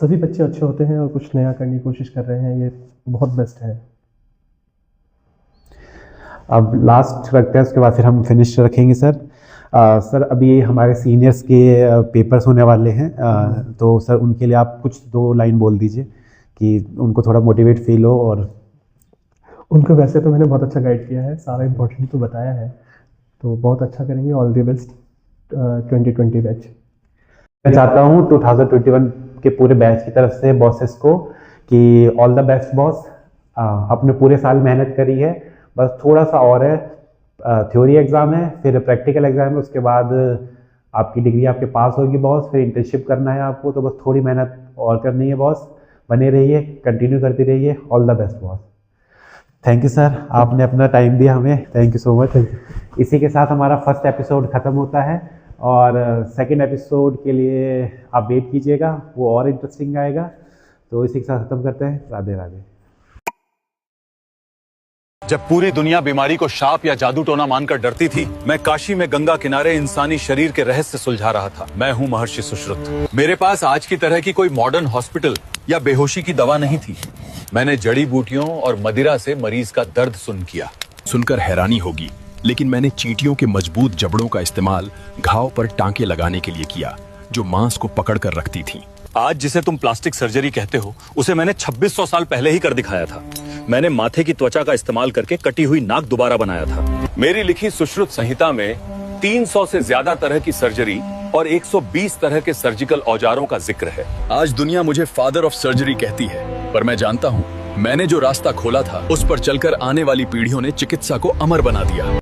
सभी बच्चे अच्छे होते हैं और कुछ नया करने की कोशिश कर रहे हैं, ये बहुत बेस्ट है। अब लास्ट रखते हैं, उसके बाद फिर हम फिनिश रखेंगे सर। सर अभी हमारे सीनियर्स के पेपर्स होने वाले हैं, तो सर उनके लिए आप कुछ 2 लाइन बोल दीजिए कि उनको थोड़ा मोटिवेट फील हो। और उनको वैसे तो मैंने बहुत अच्छा गाइड किया है, सारा इम्पोर्टेंट तो बताया है, तो बहुत अच्छा करेंगे। All the best 2020 batch. मैं चाहता हूँ 2021 के पूरे बैच की तरफ से बॉसेस को कि ऑल द बेस्ट बॉस। अपने पूरे साल मेहनत करी है, बस थोड़ा सा और है, थ्योरी एग्ज़ाम है, फिर प्रैक्टिकल एग्ज़ाम है, उसके बाद आपकी डिग्री आपके पास होगी बॉस, फिर इंटर्नशिप करना है आपको, तो बस थोड़ी मेहनत और करनी है बॉस। बने रहिए, कंटिन्यू करती रहिए। All the best boss. Thank you sir, आपने अपना टाइम दिया हमें, थैंक यू सो मच। इसी के साथ हमारा फर्स्ट एपिसोड ख़त्म होता है और सेकंड एपिसोड के लिए आप वेट कीजिएगा, वो और इंटरेस्टिंग आएगा। तो इसी के साथ ख़त्म करते हैं। राधे राधे। जब पूरी दुनिया बीमारी को शाप या जादू टोना मानकर डरती थी, मैं काशी में गंगा किनारे इंसानी शरीर के रहस्य सुलझा रहा था। मैं हूँ महर्षि सुश्रुत। मेरे पास आज की तरह की कोई मॉडर्न हॉस्पिटल या बेहोशी की दवा नहीं थी। मैंने जड़ी बूटियों और मदिरा से मरीज का दर्द सुन किया। सुनकर हैरानी होगी, लेकिन मैंने चींटियों के मजबूत जबड़ों का इस्तेमाल घाव पर टांके लगाने के लिए किया, जो मांस को पकड़ कर रखती थी। आज जिसे तुम प्लास्टिक सर्जरी कहते हो, उसे मैंने 2600 साल पहले ही कर दिखाया था। मैंने माथे की त्वचा का इस्तेमाल करके कटी हुई नाक दोबारा बनाया था। मेरी लिखी सुश्रुत संहिता में 300 से ज्यादा तरह की सर्जरी और 120 तरह के सर्जिकल औजारों का जिक्र है। आज दुनिया मुझे फादर ऑफ सर्जरी कहती है, पर मैं जानता हूँ मैंने जो रास्ता खोला था उस पर चलकर आने वाली पीढ़ियों ने चिकित्सा को अमर बना दिया।